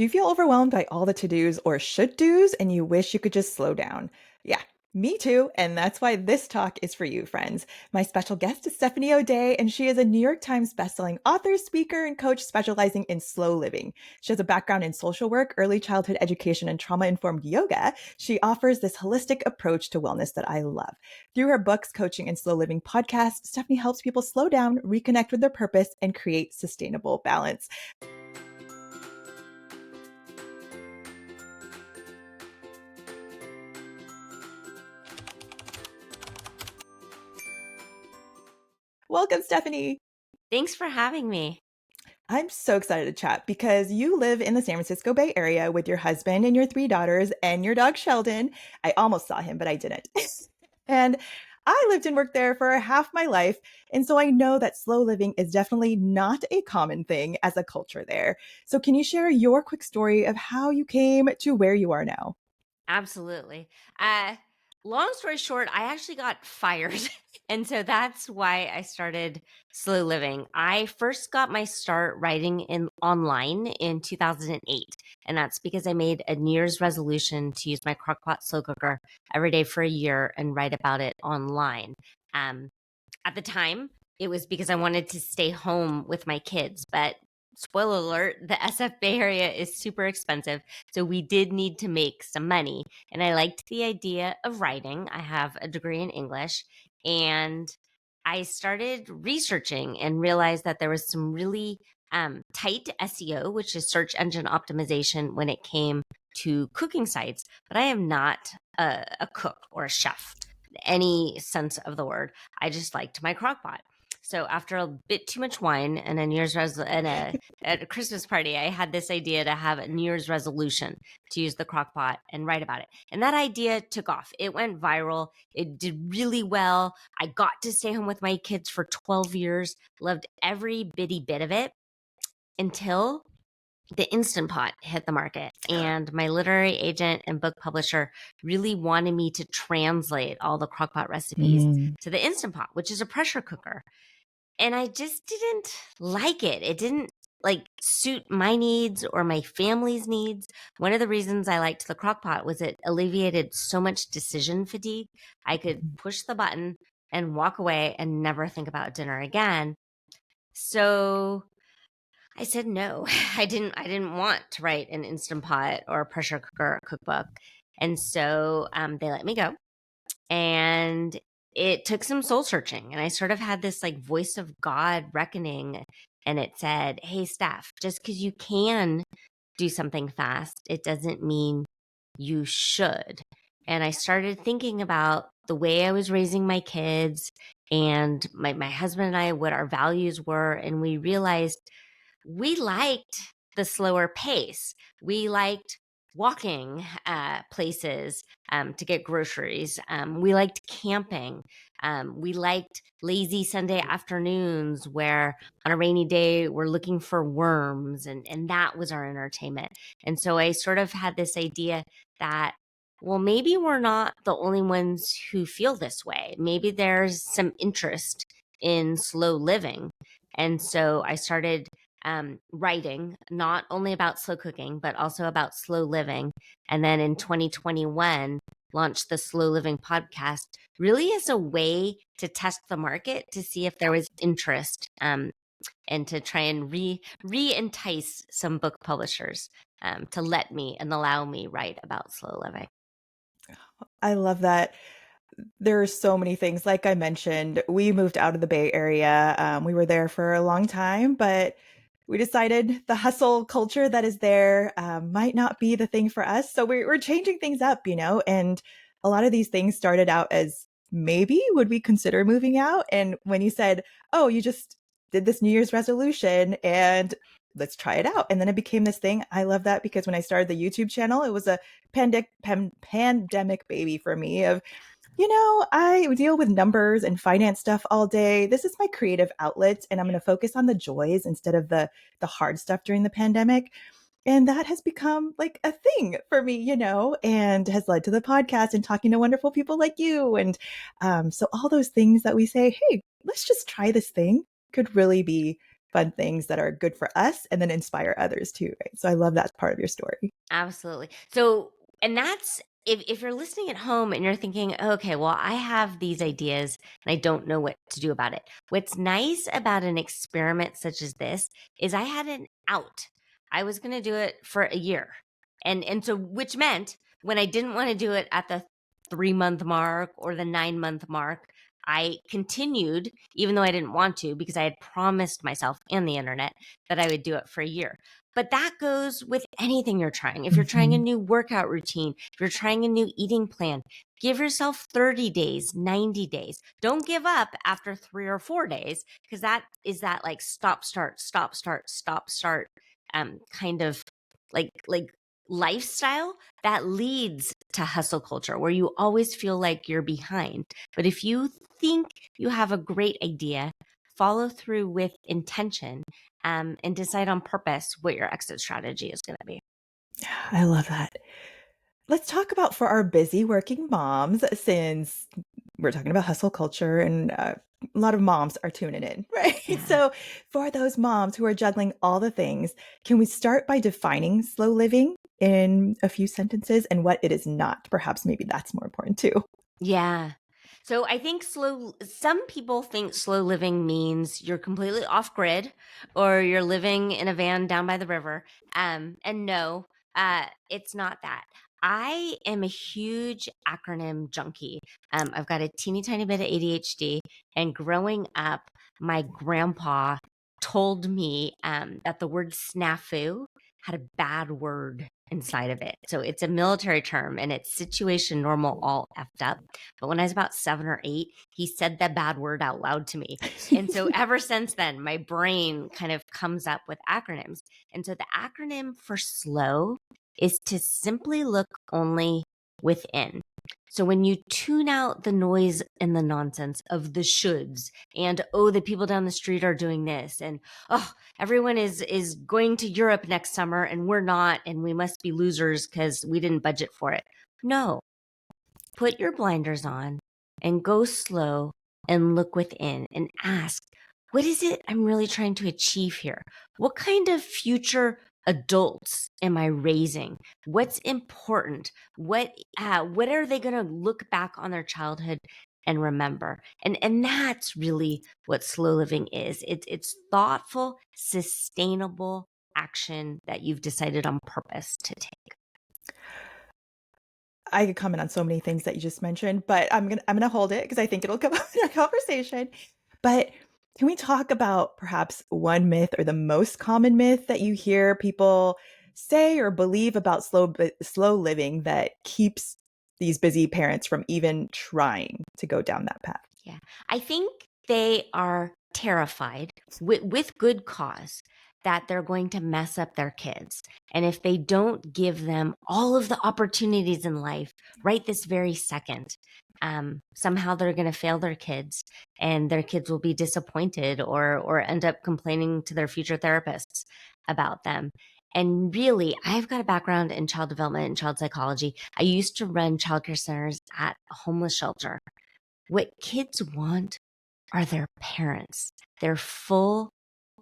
Do you feel overwhelmed by all the to-dos or should-dos and you wish you could just slow down? Yeah, me too. And that's why this talk is for you, friends. My special guest is Stephanie O'Day, and she is a New York Times bestselling author, speaker, and coach specializing in slow living. She has a background in social work, early childhood education, and trauma-informed yoga. She offers this holistic approach to wellness that I love. Through her books, coaching, and slow living podcast, Stephanie helps people slow down, reconnect with their purpose, and create sustainable balance. Welcome, Stephanie. Thanks for having me. I'm so excited to chat because you live in the San Francisco Bay Area with your husband and your three daughters and your dog Sheldon. I almost saw him, but I didn't. And I lived and worked there for half my life. And so I know that slow living is definitely not a common thing as a culture there. So can you share your quick story of how you came to where you are now? Absolutely. Long story short, I actually got fired. And so that's why I started slow living. I first got my start writing in online in 2008. And that's because I made a New Year's resolution to use my crockpot slow cooker every day for a year and write about it online. Um, at the time, it was because I wanted to stay home with my kids, but spoiler alert, the SF Bay Area is super expensive. So we did need to make some money. And I liked the idea of writing. I have a degree in English. And I started researching and realized that there was some really tight SEO, which is search engine optimization, when it came to cooking sites. But I am not a cook or a chef, any sense of the word. I just liked my crock pot. So after a bit too much wine and a New Year's at a Christmas party, I had this idea to have a New Year's resolution to use the crock pot and write about it. And that idea took off. It went viral. It did really well. I got to stay home with my kids for 12 years, loved every bitty bit of it until the Instant Pot hit the market. And my literary agent and book publisher really wanted me to translate all the crockpot recipes to the Instant Pot, which is a pressure cooker. And I just didn't like it. It didn't suit my needs or my family's needs. One of the reasons I liked the crock pot was it alleviated so much decision fatigue. I could push the button and walk away and never think about dinner again. So I said no. I didn't want to write an Instant Pot or a pressure cooker cookbook. And so they let me go. And it took some soul searching. And I sort of had this voice of God reckoning. And it said, hey, Steph, just because you can do something fast, it doesn't mean you should. And I started thinking about the way I was raising my kids and my husband and I, what our values were. And we realized we liked the slower pace. We liked walking places to get groceries. We liked camping. We liked lazy Sunday afternoons where on a rainy day we're looking for worms, and that was our entertainment. And so I sort of had this idea that, well, maybe we're not the only ones who feel this way. Maybe there's some interest in slow living. And so I started writing not only about slow cooking, but also about slow living. And then in 2021, launched the Slow Living podcast, really as a way to test the market to see if there was interest, and to try and re-entice some book publishers to let me and allow me write about slow living. I love that. There are so many things. Like I mentioned, we moved out of the Bay Area. We were there for a long time, but we decided the hustle culture that is there might not be the thing for us. So we're changing things up, and a lot of these things started out as maybe would we consider moving out? And when you said, oh, you just did this New Year's resolution and let's try it out. And then it became this thing. I love that because when I started the YouTube channel, it was a pandemic baby for me of I deal with numbers and finance stuff all day. This is my creative outlet, and I'm going to focus on the joys instead of the hard stuff during the pandemic. And that has become like a thing for me, and has led to the podcast and talking to wonderful people like you. And so all those things that we say, hey, let's just try this thing could really be fun things that are good for us and then inspire others too, right? So I love that part of your story. Absolutely. So, and that's if you're listening at home and you're thinking, okay, well, I have these ideas and I don't know what to do about it. What's nice about an experiment such as this is I had an out. I was going to do it for a year. And so which meant when I didn't want to do it at the 3 month mark or the 9 month mark, I continued even though I didn't want to because I had promised myself and the internet that I would do it for a year. But that goes with anything you're trying. If you're trying a Mhm. new workout routine, if you're trying a new eating plan, give yourself 30 days, 90 days. Don't give up after 3 or 4 days because that is that like stop, start, stop, start, stop, start kind of like lifestyle that leads to hustle culture where you always feel like you're behind. But if you think you have a great idea, follow through with intention and decide on purpose what your exit strategy is going to be. I love that. Let's talk about for our busy working moms, since we're talking about hustle culture and a lot of moms are tuning in, right? Yeah. So, for those moms who are juggling all the things, can we start by defining slow living in a few sentences and what it is not? Perhaps maybe that's more important too. Yeah. So I think some people think slow living means you're completely off grid or you're living in a van down by the river. And no, it's not that. I am a huge acronym junkie. I've got a teeny tiny bit of ADHD, and growing up, my grandpa told me that the word snafu had a bad word inside of it. So it's a military term and it's situation normal all effed up. But when I was about 7 or 8, he said that bad word out loud to me. And so ever since then, my brain kind of comes up with acronyms. And so the acronym for slow is to simply look only within. So when you tune out the noise and the nonsense of the shoulds and oh, the people down the street are doing this and oh, everyone is going to Europe next summer and we're not and we must be losers because we didn't budget for it. No, put your blinders on and go slow and look within and ask, what is it I'm really trying to achieve here? What kind of future adults am I raising? What's important? What are they going to look back on their childhood and remember? And that's really what slow living is. It's thoughtful, sustainable action that you've decided on purpose to take. I could comment on so many things that you just mentioned, but I'm gonna hold it because I think it'll come up in our conversation. But can we talk about perhaps one myth or the most common myth that you hear people say or believe about slow living that keeps these busy parents from even trying to go down that path? Yeah. I think they are terrified with good cause that they're going to mess up their kids. And if they don't give them all of the opportunities in life right this very second, somehow they're going to fail their kids and their kids will be disappointed or end up complaining to their future therapists about them. And really, I've got a background in child development and child psychology. I used to run childcare centers at a homeless shelter. What kids want are their parents, their full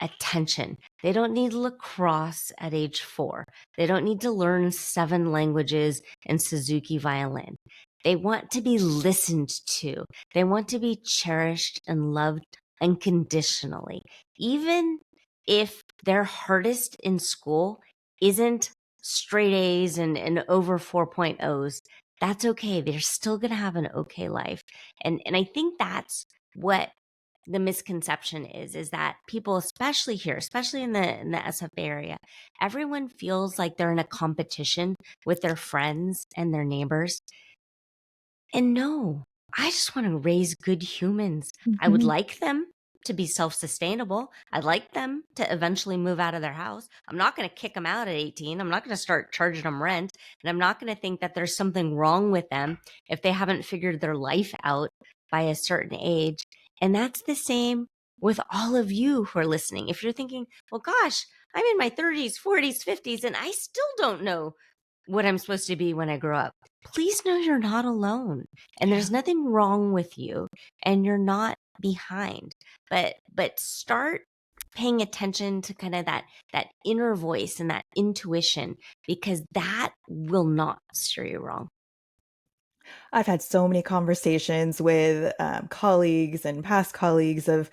attention. They don't need lacrosse at age 4. They don't need to learn 7 languages and Suzuki violin. They want to be listened to. They want to be cherished and loved unconditionally. Even if their hardest in school isn't straight A's and over 4.0s, that's okay. They're still going to have an okay life. And I think that's what the misconception is that people, especially here, especially in the SF area, everyone feels like they're in a competition with their friends and their neighbors. And no, I just want to raise good humans. I would Mhm. like them to be self-sustainable. I'd like them to eventually move out of their house. I'm not going to kick them out at 18. I'm not going to start charging them rent. And I'm not going to think that there's something wrong with them if they haven't figured their life out by a certain age. And that's the same with all of you who are listening. If you're thinking, well, gosh, I'm in my 30s, 40s, 50s, and I still don't know what I'm supposed to be when I grow up, please know you're not alone and Yeah. there's nothing wrong with you and you're not behind. But start paying attention to kind of that inner voice and that intuition, because that will not steer you wrong. I've had so many conversations with colleagues and past colleagues of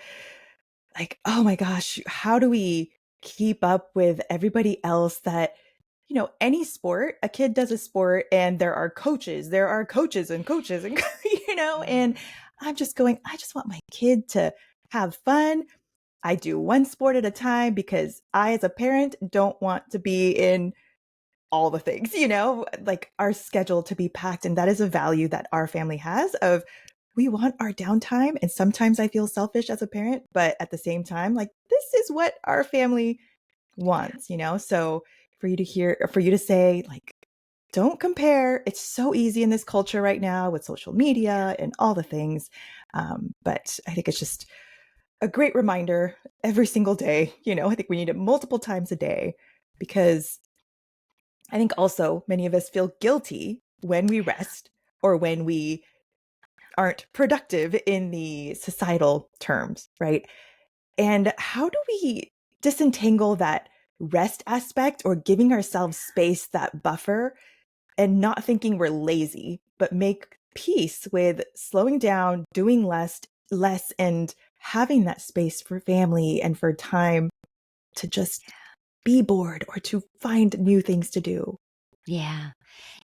like, oh my gosh, how do we keep up with everybody else that, any sport, a kid does a sport and there are coaches and coaches and, and I'm just going, I just want my kid to have fun. I do one sport at a time because I, as a parent, don't want to be in all the things, like our schedule to be packed. And that is a value that our family has of we want our downtime. And sometimes I feel selfish as a parent, but at the same time, like this is what our family wants, So for you to say, like, don't compare. It's so easy in this culture right now with social media and all the things. But I think it's just a great reminder every single day. I think we need it multiple times a day because I think also many of us feel guilty when we rest or when we aren't productive in the societal terms, right? And how do we disentangle that rest aspect or giving ourselves space, that buffer, and not thinking we're lazy, but make peace with slowing down, doing less and having that space for family and for time to just be bored or to find new things to do? Yeah.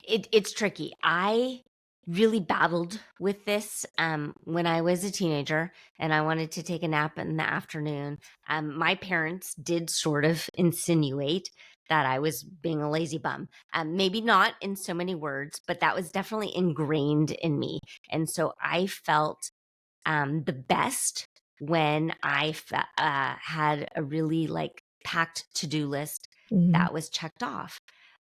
It's tricky. I really battled with this when I was a teenager and I wanted to take a nap in the afternoon. My parents did sort of insinuate that I was being a lazy bum. Maybe not in so many words, but that was definitely ingrained in me. And so I felt the best when had a really like packed to-do list Mhm. that was checked off.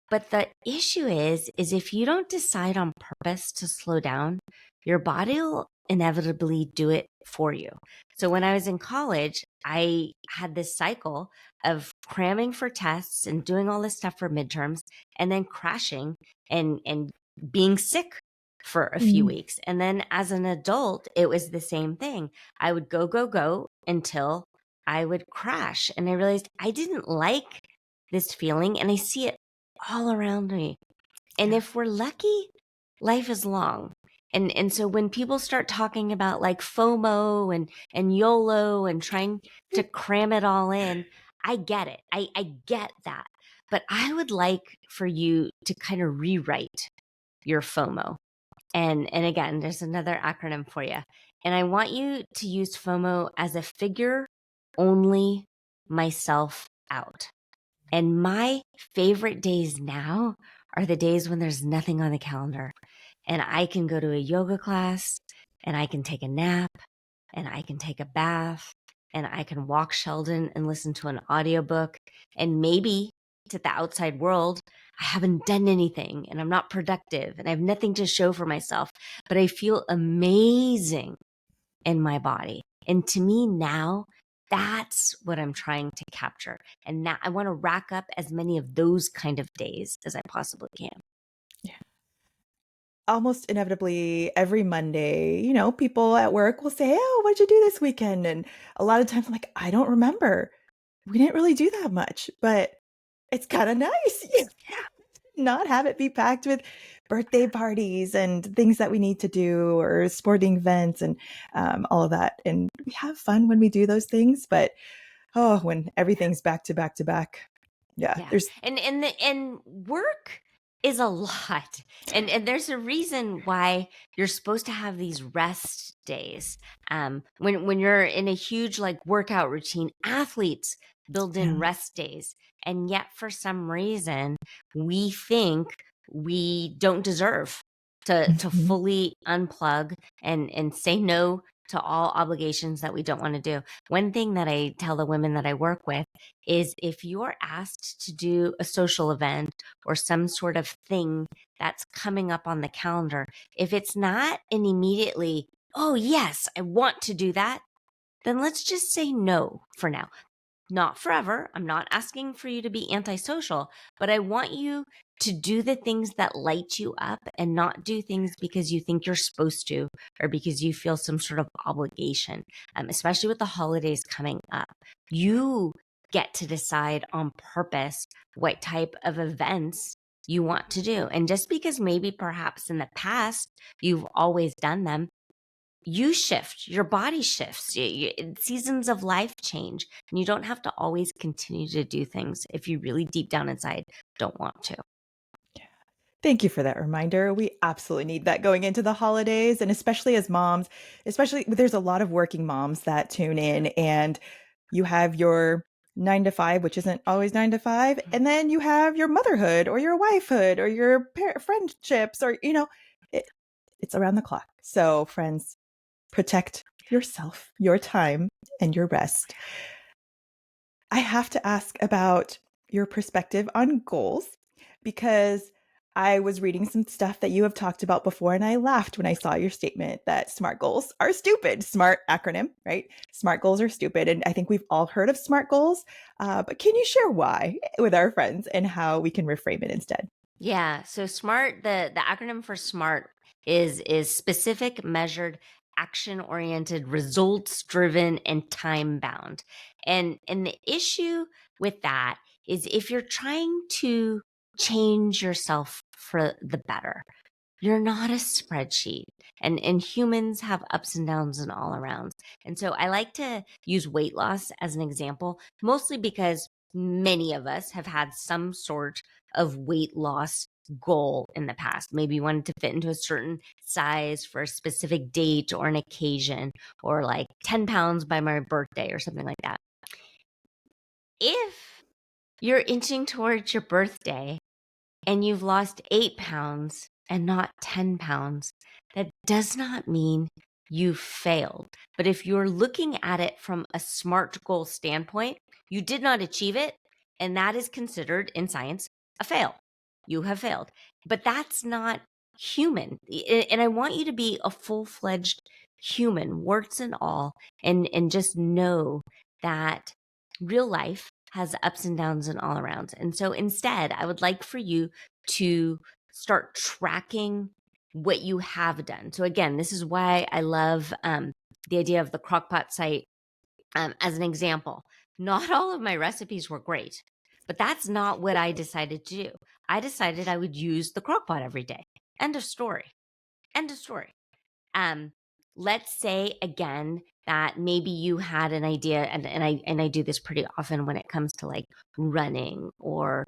But the issue is if you don't decide on purpose to slow down, your body will inevitably do it for you. So when I was in college, I had this cycle of cramming for tests and doing all this stuff for midterms and then crashing and being sick for a few Mm. weeks. And then as an adult, it was the same thing. I would go until I would crash. And I realized I didn't like this feeling and I see it all around me. And Yeah. if we're lucky, life is long. And so when people start talking about like FOMO and YOLO and trying to cram it all in, I get it. I get that. But I would like for you to kind of rewrite your FOMO. And again, there's another acronym for you. And I want you to use FOMO as a figure only myself out. And my favorite days now are the days when there's nothing on the calendar and I can go to a yoga class and I can take a nap and I can take a bath and I can walk Sheldon and listen to an audiobook. And maybe to the outside world, I haven't done anything and I'm not productive and I have nothing to show for myself, but I feel amazing in my body. And to me now, that's what I'm trying to capture. And that I want to rack up as many of those kind of days as I possibly can. Yeah. Almost inevitably every Monday, people at work will say, "Oh, what did you do this weekend?" And a lot of times I'm like, "I don't remember. We didn't really do that much." But it's kind of nice, not have it be packed with birthday parties and things that we need to do or sporting events and all of that. And we have fun when we do those things, but oh, when everything's back to back to back, yeah, Yeah. there's And work is a lot. And there's a reason why you're supposed to have these rest days. When you're in a huge like workout routine, athletes build in yeah. rest days. And yet for some reason, we think we don't deserve to Mhm. fully unplug and say no to all obligations that we don't want to do. One thing that I tell the women that I work with is if you're asked to do a social event or some sort of thing that's coming up on the calendar, if it's not an immediately, oh, yes, I want to do that, then let's just say no for now. Not forever. I'm not asking for you to be antisocial, but I want you to do the things that light you up and not do things because you think you're supposed to or because you feel some sort of obligation, especially with the holidays coming up. You get to decide on purpose what type of events you want to do. And just because maybe perhaps in the past you've always done them, you shift, your body shifts, seasons of life change, and you don't have to always continue to do things if you really deep down inside don't want to. Thank you for that reminder. We absolutely need that going into the holidays. And especially as moms, especially there's a lot of working moms that tune in, and you have your 9 to 5, which isn't always 9 to 5. And then you have your motherhood or your wifehood or your friendships, or, it, it's around the clock. So, friends, protect yourself, your time, and your rest. I have to ask about your perspective on goals, because I was reading some stuff that you have talked about before, and I laughed when I saw your statement that SMART goals are stupid. SMART acronym, right? SMART goals are stupid. And I think we've all heard of SMART goals, but can you share why with our friends and how we can reframe it instead? Yeah. So SMART, the acronym for SMART is specific, measured, action oriented, results driven, and time bound. And the issue with that is if you're trying to change yourself for the better, you're not a spreadsheet. And humans have ups and downs and all arounds. And so I like to use weight loss as an example, mostly because many of us have had some sort of weight loss goal in the past. Maybe you wanted to fit into a certain size for a specific date or an occasion, or like 10 pounds by my birthday or something like that. If you're inching towards your birthday and you've lost 8 pounds and not 10 pounds, that does not mean you failed. But if you're looking at it from a SMART goal standpoint, you did not achieve it. And that is considered in science a fail. You have failed. But that's not human. And I want you to be a full-fledged human, warts and all, and just know that real life has ups and downs and all arounds. And so instead, I would like for you to start tracking what you have done. So again, this is why I love the idea of the crockpot site as an example. Not all of my recipes were great, but that's not what I decided to do. I decided I would use the crockpot every day. End of story. End of story. Um, let's say again that maybe you had an idea, and I do this pretty often when it comes to like running or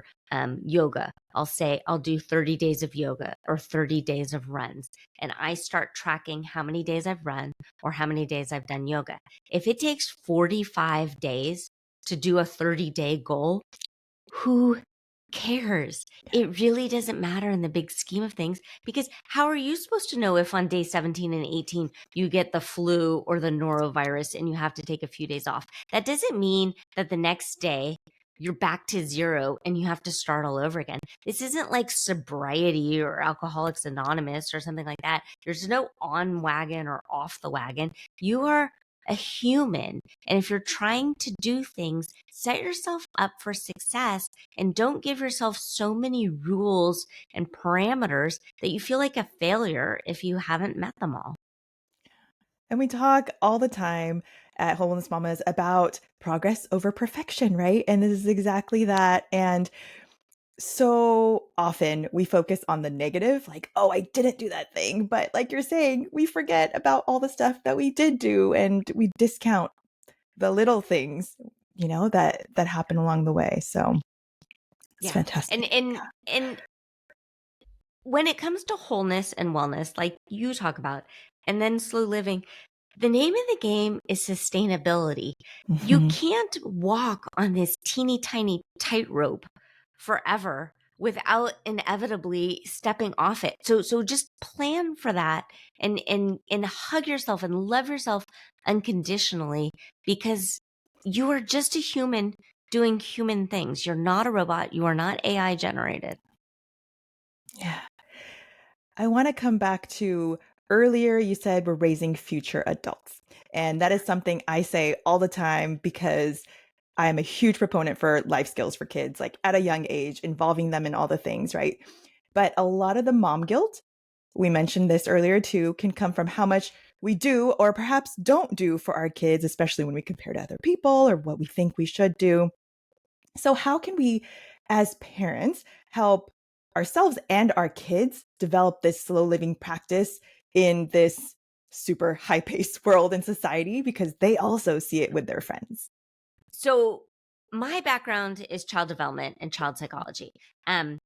yoga. I'll say I'll do 30 days of yoga or 30 days of runs, and I start tracking how many days I've run or how many days I've done yoga. If it takes 45 days to do a 30-day goal, who cares? It really doesn't matter in the big scheme of things, because how are you supposed to know if on day 17 and 18 you get the flu or the norovirus and you have to take a few days off? That doesn't mean that the next day you're back to zero and you have to start all over again. This isn't like sobriety or Alcoholics Anonymous or something like that. There's no on wagon or off the wagon. You are a human. And if you're trying to do things, set yourself up for success and don't give yourself so many rules and parameters that you feel like a failure if you haven't met them all. And we talk all the time at Wholeness Mamas about progress over perfection, right? And this is exactly that. And so often we focus on the negative, like, oh, I didn't do that thing. But like you're saying, we forget about all the stuff that we did do, and we discount the little things, that happen along the way. So it's Yeah. And fantastic. and and when it comes to wholeness and wellness, like you talk about, and then slow living, the name of the game is sustainability. You Mhm. can't walk on this teeny tiny tightrope forever without inevitably stepping off it. So just plan for that, and hug yourself and love yourself unconditionally, because you are just a human doing human things. You're not a robot. You are not AI generated. Yeah. I want to come back to earlier, you said we're raising future adults. And that is something I say all the time, because I'm a huge proponent for life skills for kids, like at a young age, involving them in all the things, right? But a lot of the mom guilt, we mentioned this earlier too, can come from how much we do or perhaps don't do for our kids, especially when we compare to other people or what we think we should do. So, how can we, as parents, help ourselves and our kids develop this slow living practice in this super high paced world and society because they also see it with their friends? So my background is child development and child psychology. Um,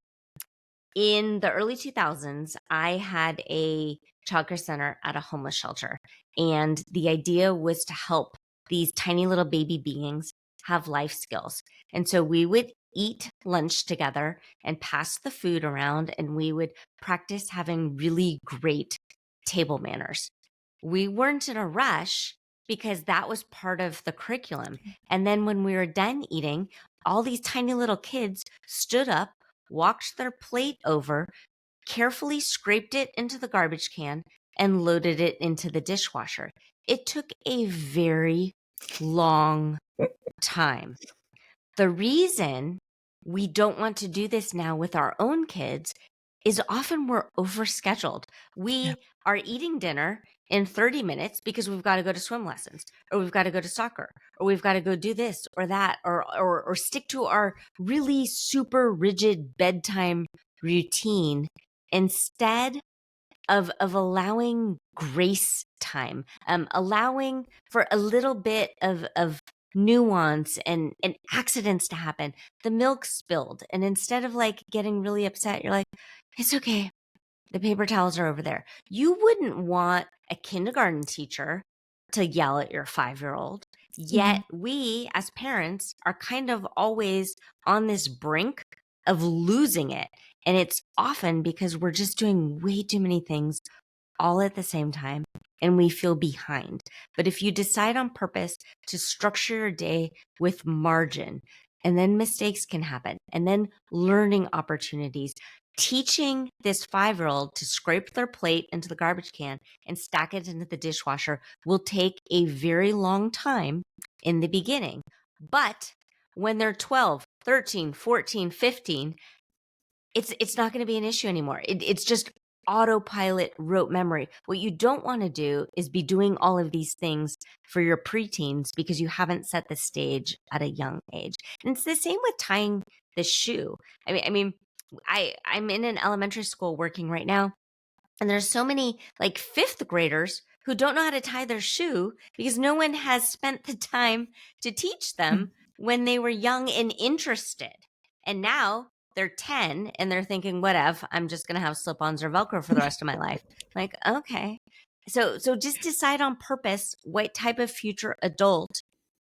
in the early 2000s, I had a childcare center at a homeless shelter. And the idea was to help these tiny little baby beings have life skills. And so we would eat lunch together and pass the food around, and we would practice having really great table manners. We weren't in a rush because that was part of the curriculum. And then when we were done eating, all these tiny little kids stood up, walked their plate over, carefully scraped it into the garbage can, and loaded it into the dishwasher. It took a very long time. The reason we don't want to do this now with our own kids is often we're overscheduled. Yeah. We are eating dinner in 30 minutes because we've got to go to swim lessons, or we've got to go to soccer, or we've got to go do this or that, or stick to our really super rigid bedtime routine instead of allowing grace time, allowing for a little bit of nuance and accidents to happen. The milk spilled, and instead of like getting really upset, you're like, it's okay. The paper towels are over there. You wouldn't want a kindergarten teacher to yell at your 5-year-old. Yet Yeah. we as parents are kind of always on this brink of losing it. And it's often because we're just doing way too many things all at the same time and we feel behind. But if you decide on purpose to structure your day with margin, and then mistakes can happen, and then learning opportunities, teaching this 5-year-old to scrape their plate into the garbage can and stack it into the dishwasher will take a very long time in the beginning. But when they're 12, 13, 14, 15, it's not going to be an issue anymore. It's just autopilot rote memory. What you don't want to do is be doing all of these things for your preteens because you haven't set the stage at a young age. And it's the same with tying the shoe. I'm in an elementary school working right now, and there's so many like fifth graders who don't know how to tie their shoe because no one has spent the time to teach them when they were young and interested. And now they're 10 and they're thinking, whatever, I'm just going to have slip ons or Velcro for the rest of my life. Like, okay. So just decide on purpose what type of future adult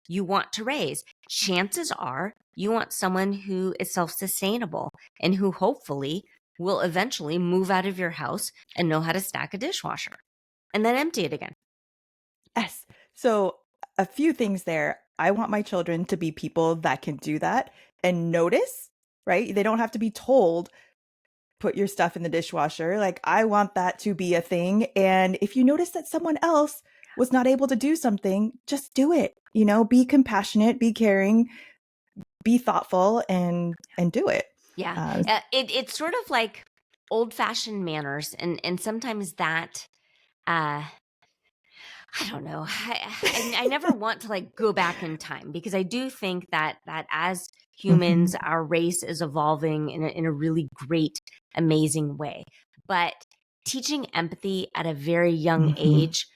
you want to raise. Chances are you want someone who is self sustainable and who hopefully will eventually move out of your house and know how to stack a dishwasher and then empty it again. Yes. So, a few things there. I want my children to be people that can do that and notice, right? They don't have to be told, put your stuff in the dishwasher. Like, I want that to be a thing. And if you notice that someone else was not able to do something, just do it. Be compassionate, be caring, be thoughtful, and do it. Yeah. Uh, It's sort of like old fashioned manners. And sometimes that, uh, I don't know. I never want to like go back in time because I do think that as humans, mhm, our race is evolving in a really great, amazing way. But teaching empathy at a very young mhm. age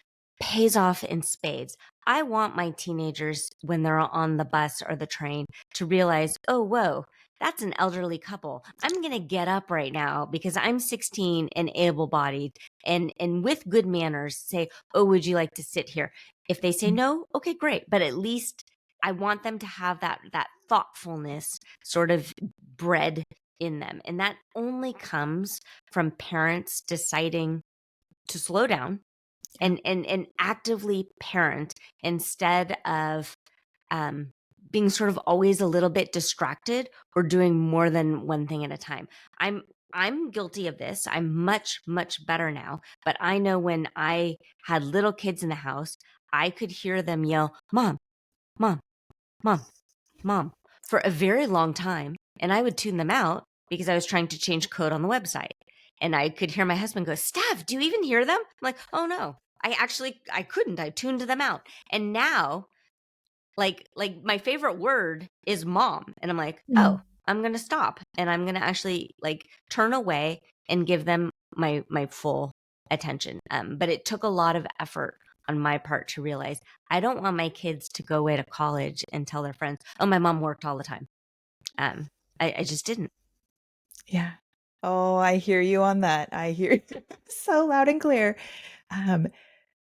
pays off in spades. I want my teenagers when they're on the bus or the train to realize, oh, whoa, that's an elderly couple. I'm going to get up right now because I'm 16 and able bodied and with good manners say, oh, would you like to sit here? If they say no, okay, great. But at least I want them to have that thoughtfulness sort of bred in them. And that only comes from parents deciding to slow down Yeah. and actively parent instead of um, being sort of always a little bit distracted or doing more than one thing at a time. I'm guilty of this. I'm much, much better now. But I know when I had little kids in the house, I could hear them yell, Mom, Mom, Mom. Mom, for a very long time. And I would tune them out because I was trying to change code on the website. And I could hear my husband go, Steph, do you even hear them? I'm like, oh no, I couldn't. I tuned them out. And now, like my favorite word is mom. And I'm like, oh, Mm. I'm going to stop and I'm going to actually like turn away and give them my full attention. But it took a lot of effort on my part to realize I don't want my kids to go away to college and tell their friends, oh, my mom worked all the time. Um, I just didn't. Yeah. Oh, I hear you on that. I hear you so loud and clear. Um,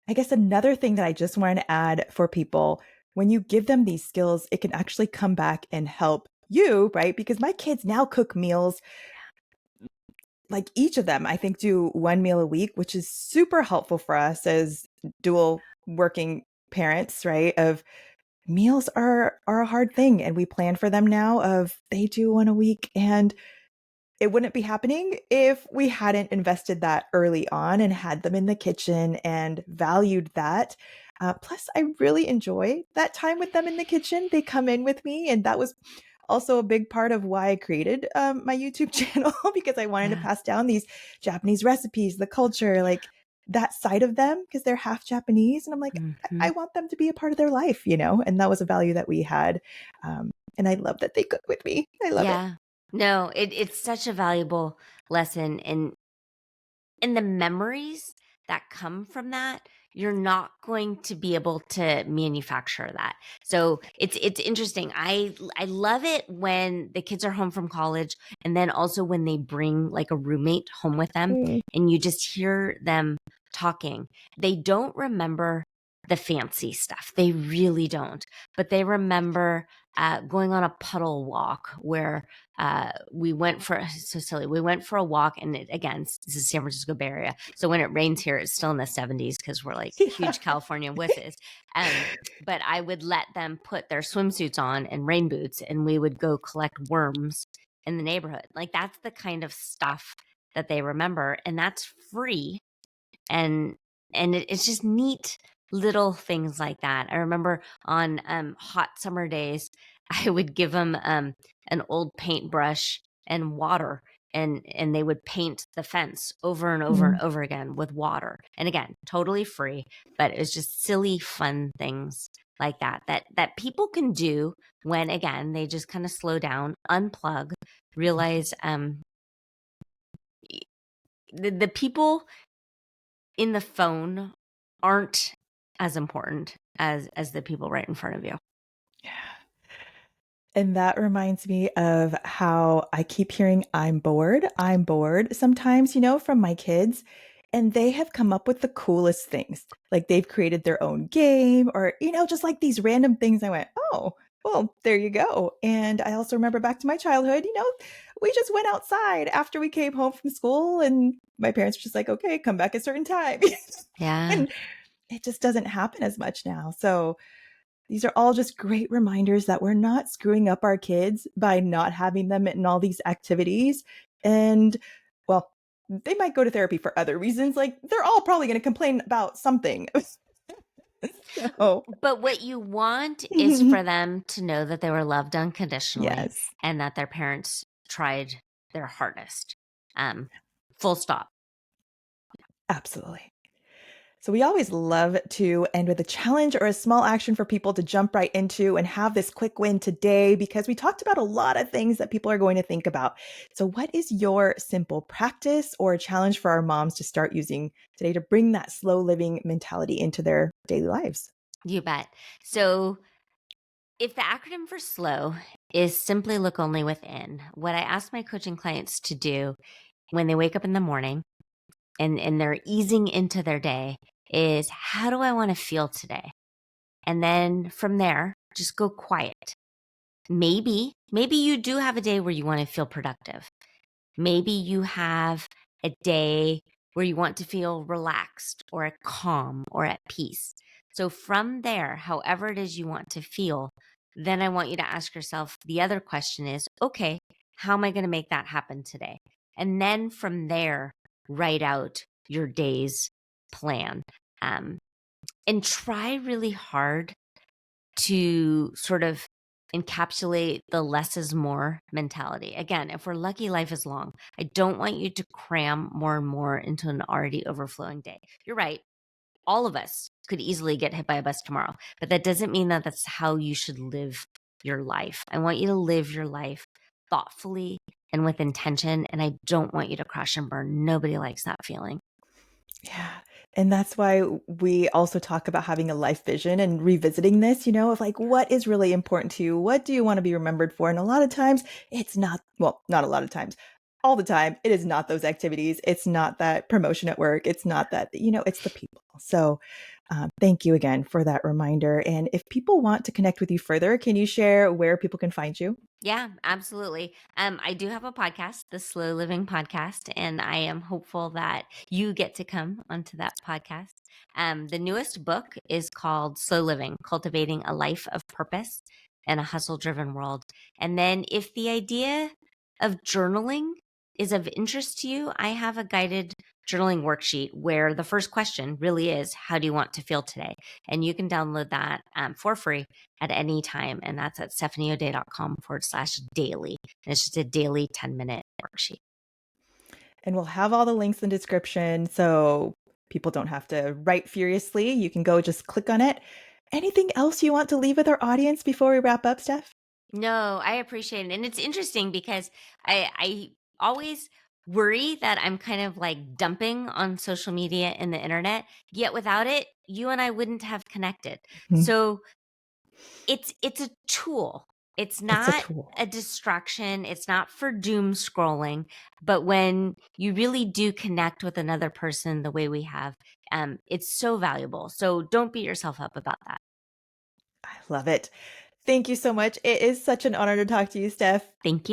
I guess another thing that I just wanted to add for people, when you give them these skills, it can actually come back and help you, right? Because my kids now cook meals, like each of them, I think, do one meal a week, which is super helpful for us as dual working parents, right? Of meals are a hard thing, and we plan for them now of they do one a week, and it wouldn't be happening if we hadn't invested that early on and had them in the kitchen and valued that. Plus, I really enjoy that time with them in the kitchen. They come in with me, and that was also a big part of why I created my YouTube channel because I wanted to Yeah. pass down these Japanese recipes, the culture, like that side of them, because they're half Japanese. And I'm like, Hmm. I want them to be a part of their life, you know? And that was a value that we had. And I love that they cook with me. I love it. Yeah. No, it's such a valuable lesson. And the memories that come from that, you're not going to be able to manufacture that. So it's interesting. I love it when the kids are home from college and then also when they bring like a roommate home with them Mm. and you just hear them talking. They don't remember the fancy stuff. They really don't. But they remember going on a puddle walk where we went for so silly. We went for a walk, and again, this is San Francisco Bay Area. So when it rains here, it's still in the 70s because we're like Yeah. huge California wusses. But I would let them put their swimsuits on and rain boots, and we would go collect worms in the neighborhood. Like that's the kind of stuff that they remember, and that's free and it's just neat little things like that. I remember on hot summer days, I would give them an old paintbrush and water, and they would paint the fence over and over and Mm. over again with water. And again, totally free, but it's just silly, fun things like that people can do when again they just kind of slow down, unplug, realize the people in the phone aren't as important as the people right in front of you. Yeah. And that reminds me of how I keep hearing I'm bored sometimes, you know, from my kids. And they have come up with the coolest things. Like they've created their own game or, you know, just like these random things. I went, oh, well, there you go. And I also remember back to my childhood, you know, we just went outside after we came home from school and my parents were just like, okay, come back at a certain time. Yeah. And it just doesn't happen as much now. So these are all just great reminders that we're not screwing up our kids by not having them in all these activities. And well, they might go to therapy for other reasons. Like they're all probably going to complain about something. So, But what you want is for them to know that they were loved unconditionally yes, and that their parents tried their hardest. Um, Full stop. absolutely. So, we always love to end with a challenge or a small action for people to jump right into and have this quick win today because we talked about a lot of things that people are going to think about. So, what is your simple practice or challenge for our moms to start using today to bring that slow living mentality into their daily lives? You bet. So if the acronym for slow is simply look only within, what I ask my coaching clients to do when they wake up in the morning and they're easing into their day is how do I want to feel today? And then from there, just go quiet. Maybe you do have a day where you want to feel productive. Maybe you have a day where you want to feel relaxed or at calm or at peace. So from there, however it is you want to feel, then I want you to ask yourself the other question is, okay, how am I going to make that happen today? And then from there, write out your day's plan. And try really hard to sort of encapsulate the less is more mentality. Again, if we're lucky, life is long. I don't want you to cram more and more into an already overflowing day. You're right. All of us could easily get hit by a bus tomorrow, but that doesn't mean that that's how you should live your life. I want you to live your life thoughtfully and with intention. And I don't want you to crash and burn. Nobody likes that feeling. Yeah. And that's why we also talk about having a life vision and revisiting this, of like, what is really important to you? What do you want to be remembered for? And a lot of times it's not, well, not a lot of times, all the time, it is not those activities. It's not that promotion at work. It's not that, it's the people. So thank you again for that reminder. And if people want to connect with you further, can you share where people can find you? Yeah, absolutely. I do have a podcast, the Slow Living Podcast, and I am hopeful that you get to come onto that podcast. The newest book is called Slow Living: Cultivating a Life of Purpose in a Hustle Driven World. And then, if the idea of journaling is of interest to you, I have a guided journaling worksheet where the first question really is, how do you want to feel today? And you can download that for free at any time. And that's at stephanieodea.com/daily. And it's just a daily 10-minute worksheet. And we'll have all the links in the description so people don't have to write furiously. You can go just click on it. Anything else you want to leave with our audience before we wrap up, Steph? No, I appreciate it. And it's interesting because I always worry that I'm kind of like dumping on social media and the internet, yet without it, you and I wouldn't have connected. Mhm. So it's a tool. It's It's a not tool. a distraction. It's not for doom scrolling. But when you really do connect with another person the way we have, it's so valuable. So don't beat yourself up about that. I love it. Thank you so much. It is such an honor to talk to you, Steph. Thank you.